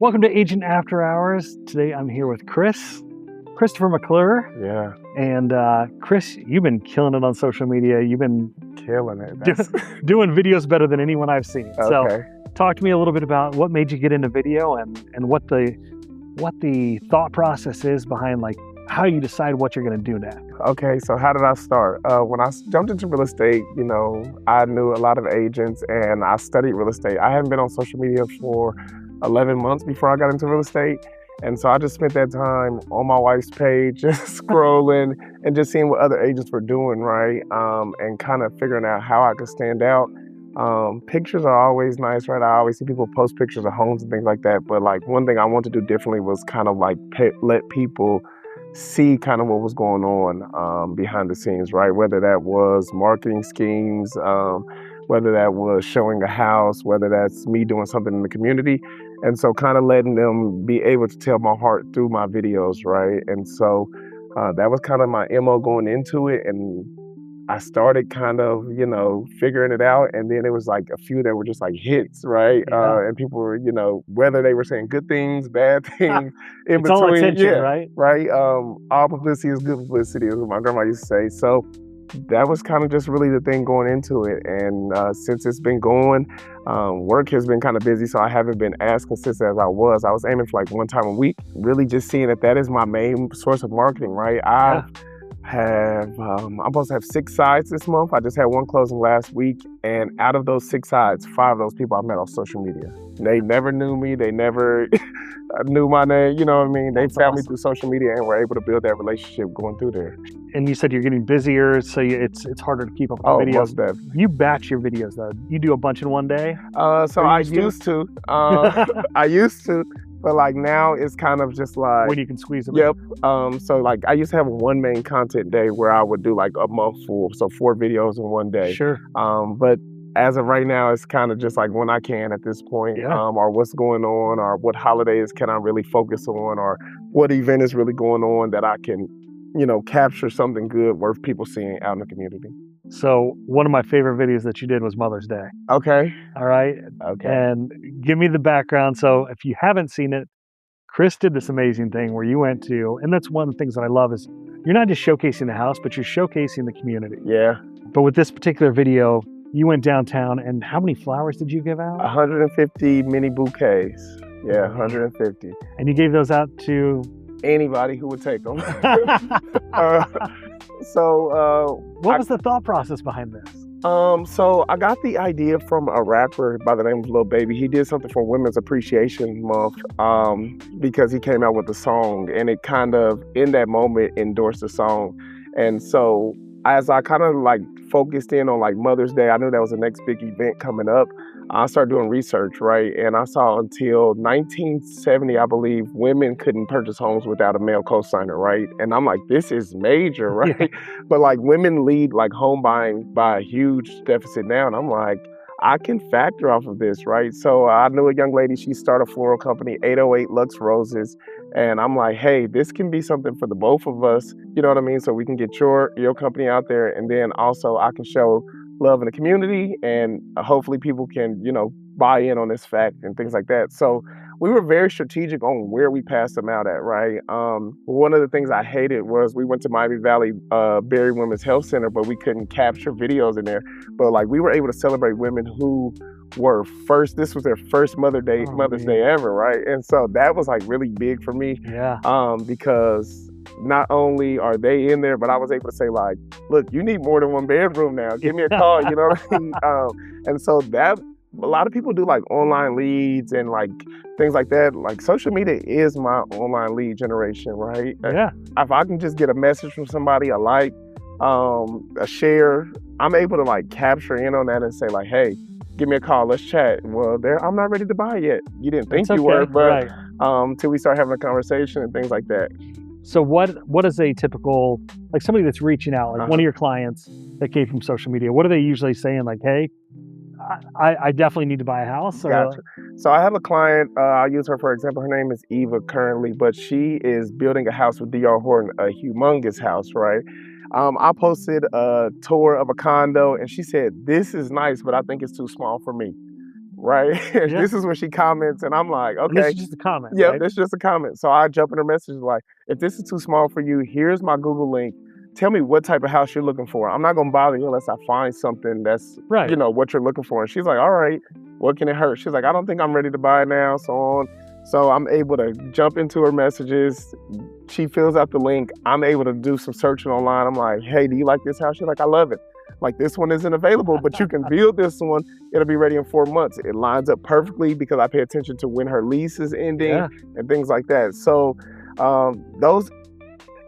Welcome to Agent After Hours. Today I'm here with Christopher McClure. Yeah, And Chris, you've been killing it on social media. You've been killing it. doing videos better than anyone I've seen. So Okay. talk to me a little bit about what made you get into video and what the thought process is behind like how you decide what you're going to do next. Okay, so how did I start? When I jumped into real estate, I knew a lot of agents and I studied real estate. I hadn't been on social media for 11 months before I got into real estate. And so I just spent that time on my wife's page, just scrolling and just seeing what other agents were doing, right? And kind of figuring out how I could stand out. Pictures are always nice, right? I always see people post pictures of homes and things like that. But like one thing I wanted to do differently was kind of like let people see kind of what was going on behind the scenes, right? Whether that was marketing schemes, whether that was showing a house, whether that's me doing something in the community. And so kind of letting them be able to tell my heart through my videos, right? And so that was kind of my MO going into it. And I started kind of, figuring it out. And then it was like a few that were just like hits, right? Yeah. And people were, whether they were saying good things, bad things, in It's between. all attention, Yeah, right? right. All publicity is good publicity, is what my grandma used to say. So that was kind of just really the thing going into it. And since it's been going, work has been kind of busy, so I haven't been as consistent as I was. I was aiming for like one time a week, really just seeing that is my main source of marketing, right? I'm supposed to have 6 sides this month. I just had one closing last week. And out of those 6 sides, 5 of those people I met on social media. They never knew me. They never knew my name. You know what I mean? They found me through social media and were able to build that relationship going through there. And you said you're getting busier, so it's harder to keep up with videos. Most definitely. You batch your videos though. You do a bunch in one day? So I used to. I used to. But like now it's kind of just like when you can squeeze them. Yep. So like I used to have one main content day where I would do like a month full, so 4 videos in one day. Sure. But as of right now, it's kind of just like when I can at this point, or what's going on, or what holidays can I really focus on, or what event is really going on that I can, capture something good worth people seeing out in the community. So one of my favorite videos that you did was Mother's Day. Okay. All right. Okay. And give me the background. So if you haven't seen it, Chris did this amazing thing where you went to, and that's one of the things that I love is you're not just showcasing the house, but you're showcasing the community. Yeah. But with this particular video, you went downtown, and how many flowers did you give out? 150 mini bouquets. Yeah, 150. And you gave those out to anybody who would take them. What was the thought process behind this? So I got the idea from a rapper by the name of Lil Baby. He did something for Women's Appreciation Month because he came out with a song, and it kind of, in that moment, endorsed the song. And so as I kind of like focused in on like Mother's Day, I knew that was the next big event coming up. I started doing research, right? And I saw until 1970, I believe, women couldn't purchase homes without a male co-signer, right? And I'm like, this is major, right? Yeah. But like women lead like home buying by a huge deficit now. And I'm like, I can factor off of this, right? So I knew a young lady, she started a floral company, 808 Lux Roses. And I'm like, hey, this can be something for the both of us. You know what I mean? So we can get your company out there. And then also I can show love in the community, and hopefully people can, buy in on this fact and things like that. So we were very strategic on where we passed them out at, right? One of the things I hated was we went to Miami Valley Berry Women's Health Center, but we couldn't capture videos in there. But like we were able to celebrate women who were first, this was their first Mother's Day ever, right? And so that was like really big for me. Yeah. Because not only are they in there, but I was able to say like, look, you need more than one bedroom now. Give me a call, you know what I mean? And so that, a lot of people do like online leads and like things like that. Like social media is my online lead generation, right? Yeah. If I can just get a message from somebody, a like, a share, I'm able to like capture in on that and say like, hey, give me a call, let's chat. Well, I'm not ready to buy yet. You didn't think you were, but till we start having a conversation and things like that. So what is a typical, like somebody that's reaching out, like one of your clients that came from social media, what are they usually saying? Like, hey, I definitely need to buy a house. Gotcha. So I have a client, I'll use her for example. Her name is Eva currently, but she is building a house with D.R. Horton, a humongous house, right? I posted a tour of a condo and she said, this is nice, but I think it's too small for me. right? Yeah. This is when she comments, and I'm like, And this okay, is just a comment, yep, right? that's just a comment. So I jump in her message like, if this is too small for you, here's my Google link. Tell me what type of house you're looking for. I'm not gonna bother you unless I find something that's, Right. what you're looking for. And she's like, all right, what can it hurt? She's like, I don't think I'm ready to buy now, so on. So I'm able to jump into her messages. She fills out the link. I'm able to do some searching online. I'm like, hey, do you like this house? She's like, I love it. Like, this one isn't available, but you can build this one. It'll be ready in 4 months. It lines up perfectly because I pay attention to when her lease is ending Yeah. and things like that. So those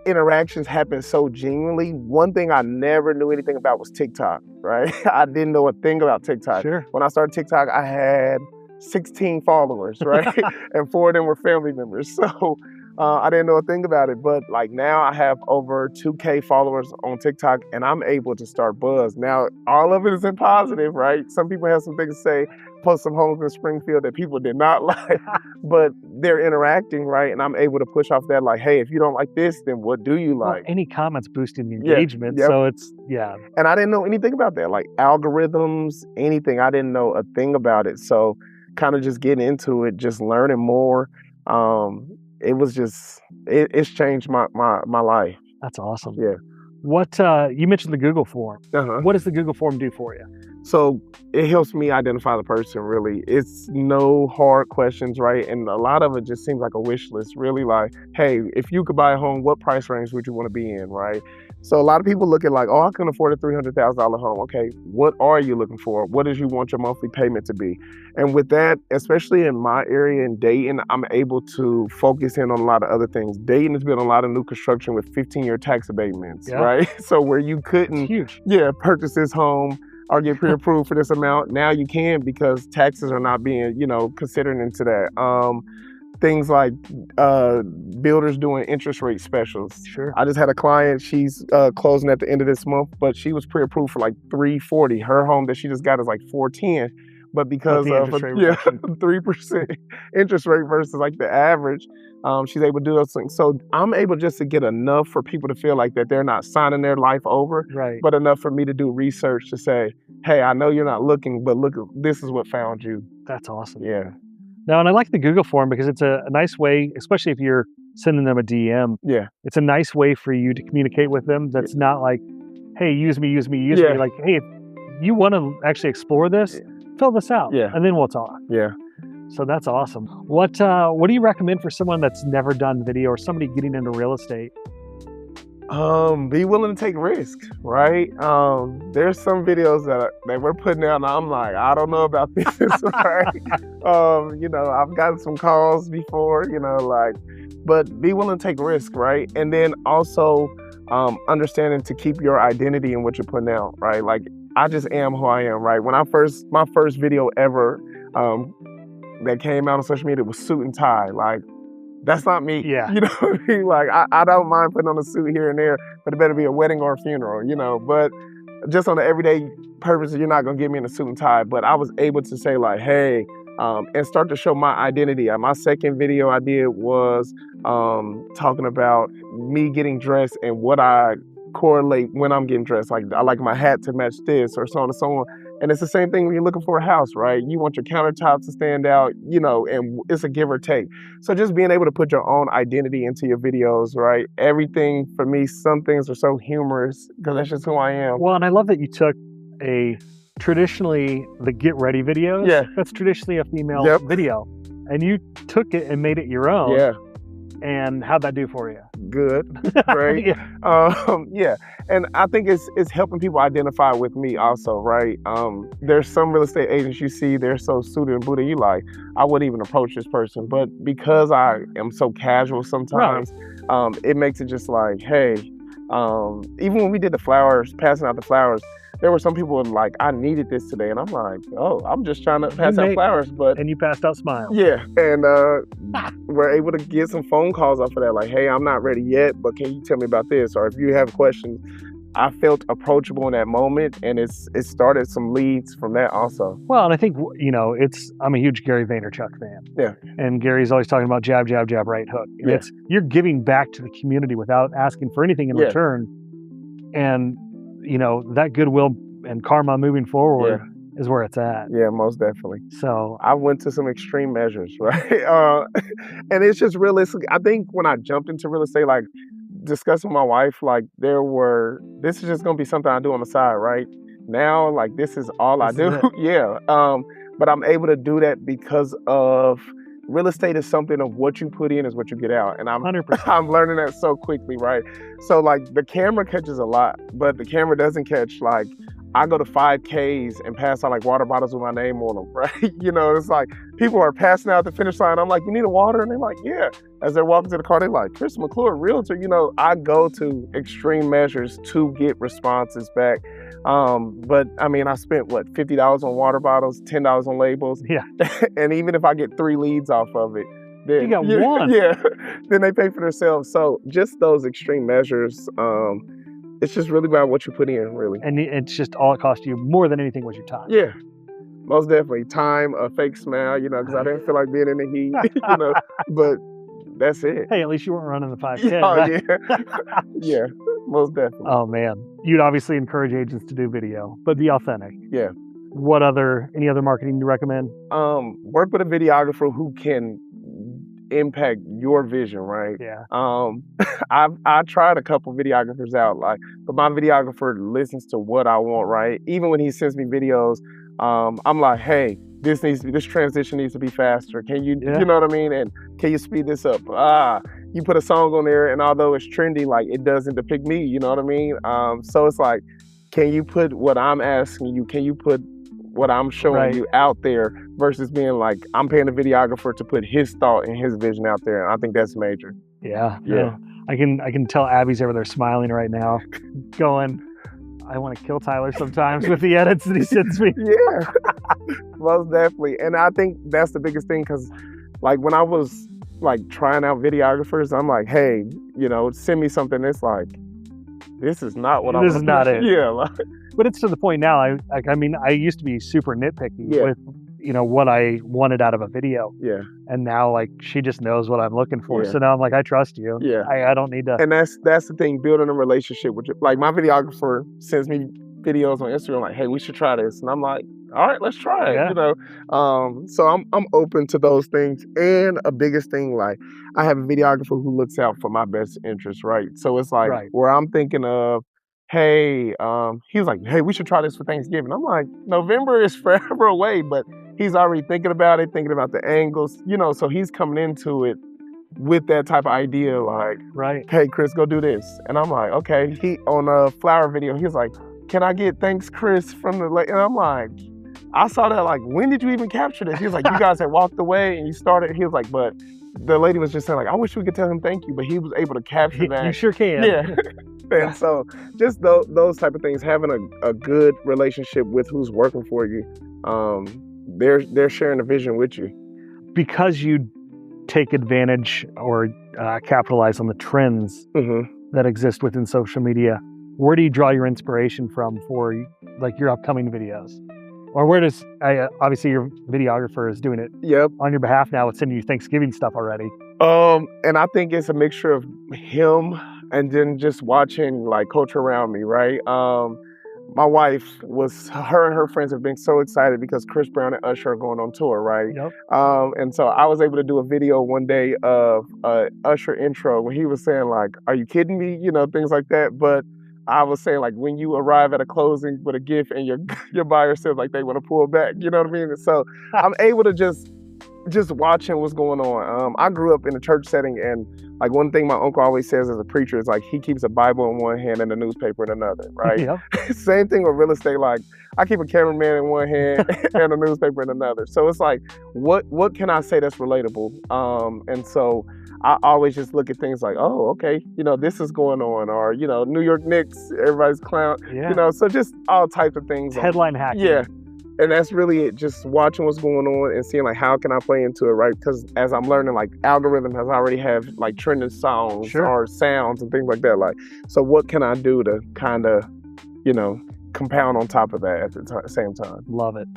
interactions happen so genuinely. One thing I never knew anything about was TikTok, right? I didn't know a thing about TikTok. Sure. When I started TikTok, I had 16 followers, right? And 4 of them were family members. So I didn't know a thing about it. But like now I have over 2K followers on TikTok and I'm able to start buzz. Now, all of it is in positive, right? Some people have some things to say, post some homes in Springfield that people did not like, but they're interacting, right? And I'm able to push off that like, hey, if you don't like this, then what do you Well, like? any comments boosting the Yeah, engagement. yep. So it's, yeah. And I didn't know anything about that, like algorithms, anything. I didn't know a thing about it. So kind of just getting into it, just learning more. It was just, it's changed my life. That's awesome. Yeah. What, you mentioned the Google form. Uh-huh. What does the Google form do for you? So it helps me identify the person, really. It's no hard questions, right? And a lot of it just seems like a wish list, really like, hey, if you could buy a home, what price range would you want to be in, right? So a lot of people look at like, oh, I can afford a $300,000 home. Okay, what are you looking for? What does you want your monthly payment to be? And with that, especially in my area in Dayton, I'm able to focus in on a lot of other things. Dayton has been a lot of new construction with 15-year tax abatements, Yeah. right? So where you It's couldn't, huge. purchase this home or get pre-approved for this amount. Now you can because taxes are not being, considered into that. Things like builders doing interest rate specials. Sure. I just had a client, she's closing at the end of this month, but she was pre-approved for like $340. Her home that she just got is like $410. But because the of interest rate reduction. 3% interest rate versus like the average, she's able to do those things. So I'm able just to get enough for people to feel like that they're not signing their life over, Right. but enough for me to do research to say, hey, I know you're not looking, but look, this is what found you. That's awesome. Yeah. Now, and I like the Google form because it's a nice way, especially if you're sending them a DM. Yeah. It's a nice way for you to communicate with them. That's not like, hey, use me, use me, use Yeah. me. Like, hey, if you want to actually explore this, fill this out. Yeah. And then we'll talk. Yeah. So that's awesome. What do you recommend for someone that's never done video or somebody getting into real estate? Be willing to take risks, right? There's some videos that we're putting out and I'm like, I don't know about this, right? I've gotten some calls before, but be willing to take risks, right? And then also understanding to keep your identity in what you're putting out, right? Like, I just am who I am, right? When my first video ever that came out on social media was suit and tie, like, that's not me. Yeah. You know what I mean? Like, I don't mind putting on a suit here and there, but it better be a wedding or a funeral, But just on the everyday purposes, you're not going to get me in a suit and tie. But I was able to say, like, hey, and start to show my identity. My second video I did was talking about me getting dressed and what I correlate when I'm getting dressed. Like, I like my hat to match this or so on and so on. And it's the same thing when you're looking for a house, right? You want your countertops to stand out, and it's a give or take. So just being able to put your own identity into your videos, right? Everything for me, some things are so humorous because that's just who I am. Well, and I love that you took traditionally the get ready videos. Yeah. That's traditionally a female video. And you took it and made it your own. Yeah. And how'd that do for you? Good, right? Yeah. And I think it's helping people identify with me also, right? There's some real estate agents you see, they're so suited and booted, you like, I wouldn't even approach this person. But because I am so casual sometimes, it makes it just like, hey, even when we did the flowers, passing out the flowers, there were some people who were like, I needed this today. And I'm like, oh, I'm just trying to pass out flowers. But and you passed out smiles. yeah. And we're able to get some phone calls off of that. Like, hey, I'm not ready yet, but can you tell me about this? Or if you have questions, I felt approachable in that moment. And it started some leads from that also. Well, and I think, I'm a huge Gary Vaynerchuk fan. Yeah. And Gary's always talking about jab, jab, jab, right hook. And Yeah. you're giving back to the community without asking for anything in return. And, that goodwill and karma moving forward is where it's at. Yeah, most definitely. So I went to some extreme measures, right? And it's just realistic. I think when I jumped into real estate, like discussing with my wife, like this is just gonna be something I do on the side, right? Now, like this is all I this is do. it. Yeah. But I'm able to do that because of real estate is something of what you put in is what you get out. And I'm 100%. I'm learning that so quickly, right? So like the camera catches a lot, but the camera doesn't catch like I go to 5Ks and pass out like water bottles with my name on them, right? You know, it's like people are passing out the finish line. I'm like, you need a water? And they're like, yeah. As they're walking to the car, they're like, Chris McClure, realtor. You know, I go to extreme measures to get responses back. But I mean, I spent what, $50 on water bottles, $10 on labels. Yeah. And even if I get 3 leads off of it, then You got one. Yeah, then they pay for themselves. So just those extreme measures, it's just really about what you put in, really. And it's just all it cost you more than anything was your time. Yeah, most definitely. Time, a fake smile, you know, because I didn't feel like being in the heat, you know, but that's it. Hey, at least you weren't running the 5K. Oh, right? yeah. Yeah, most definitely. Oh man. You'd obviously encourage agents to do video, but be authentic. Yeah. Any other marketing you recommend? Work with a videographer who can impact your vision, right? Yeah. I tried a couple videographers out, like, but my videographer listens to what I want, right? Even when he sends me videos, I'm like, hey, this transition needs to be faster. Can you, Yeah. you know what I mean? And can you speed this up? You put a song on there, and although it's trendy, like it doesn't depict me. You know what I mean? So it's like, can you put what I'm asking you? Can you put what I'm showing Right. you out there versus being like, I'm paying a videographer to put his thought and his vision out there. And I think that's major. Yeah. Yeah. No. I can tell Abby's over there smiling right now, going, I want to kill Tyler sometimes with the edits that he sends me. Yeah, most definitely. And I think that's the biggest thing, because like when I was like trying out videographers, I'm like, hey, you know, send me something that's like, this is not what I This is not it. Yeah, like, But it's to the point now. I mean, I used to be super nitpicky Yeah. with, you know, what I wanted out of a video, yeah, and now like she just knows what I'm looking for. Yeah. So now I'm like, I trust you. yeah. I don't need to. And that's the thing, building a relationship with you. Like my videographer sends me videos on Instagram like, hey, we should try this. And I'm like, all right, let's try it, Yeah. you know? So I'm open to those things. And a biggest thing, like I have a videographer who looks out for my best interest, right? So it's like Right. where I'm thinking of, hey, he was like, hey, we should try this for Thanksgiving. I'm like, November is forever away, but he's already thinking about it, thinking about the angles, you know, so he's coming into it with that type of idea, like, Right. hey, Chris, go do this. And I'm like, okay. He, on a flower video, he was like, can I get thanks, Chris, from the lake? And I'm like, I saw that, like, when did you even capture this? He was like, you guys had walked away and you started. He was like, but the lady was just saying, like, I wish we could tell him thank you, but he was able to capture that. You sure can. Yeah. And so just those type of things, having a good relationship with who's working for you, they're sharing the vision with you. Because you take advantage or capitalize on the trends Mm-hmm. that exist within social media, where do you draw your inspiration from for like your upcoming videos? Or where does, obviously your videographer is doing it Yep. on your behalf now, it's sending you Thanksgiving stuff already. And I think it's a mixture of him and then just watching like culture around me, right? My wife her and her friends have been so excited because Chris Brown and Usher are going on tour, right? Yep. And so I was able to do a video one day of Usher intro when he was saying like, are you kidding me? You know, things like that. But I was saying like, when you arrive at a closing with a gift and your buyer says like they want to pull back, you know what I mean? And so I'm able to just watching what's going on. I grew up in a church setting, and like one thing my uncle always says as a preacher is like he keeps a Bible in one hand and a newspaper in another, right? Yep. Same thing with real estate. Like I keep a cameraman in one hand and a newspaper in another. So it's like, what can I say that's relatable? And so I always just look at things like, oh, okay, you know, this is going on, or you know, New York Knicks, everybody's clown, Yeah. you know, so just all types of things. Headline hacking. Yeah. And that's really it, just watching what's going on and seeing like how can I play into it, right? Because as I'm learning, like algorithm has already have like trending songs Sure. or sounds and things like that. Like, so what can I do to kind of, you know, compound on top of that at the same time? Love it.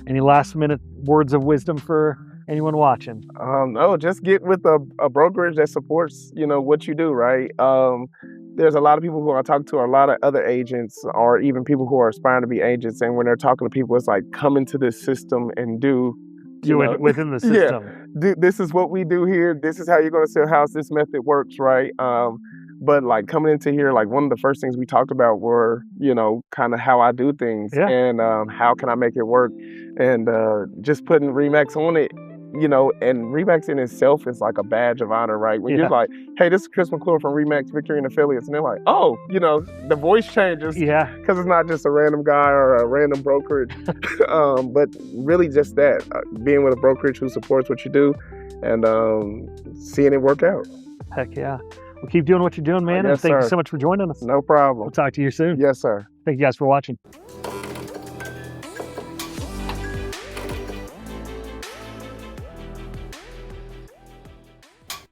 Any last minute words of wisdom for anyone watching? No, just get with a brokerage that supports, you know, what you do, right? there's a lot of people who I talk to, a lot of other agents, or even people who are aspiring to be agents. And when they're talking to people, it's like, come into this system and do it within the yeah, system. this is what we do here. This is how you're going to sell a house. This method works, right? But like coming into here, like one of the first things we talked about were, kind of how I do things Yeah. and how can I make it work, and just putting RE/MAX on it. And RE/MAX in itself is like a badge of honor, right? When you're like, hey, this is Chris McClure from RE/MAX Victory and Affiliates. And they're like, oh, the voice changes. Yeah. Because it's not just a random guy or a random brokerage, but really just that, being with a brokerage who supports what you do and seeing it work out. Heck yeah. Well, keep doing what you're doing, man. Yes, and thank sir. you so much for joining us. No problem. We'll talk to you soon. Yes, sir. Thank you guys for watching.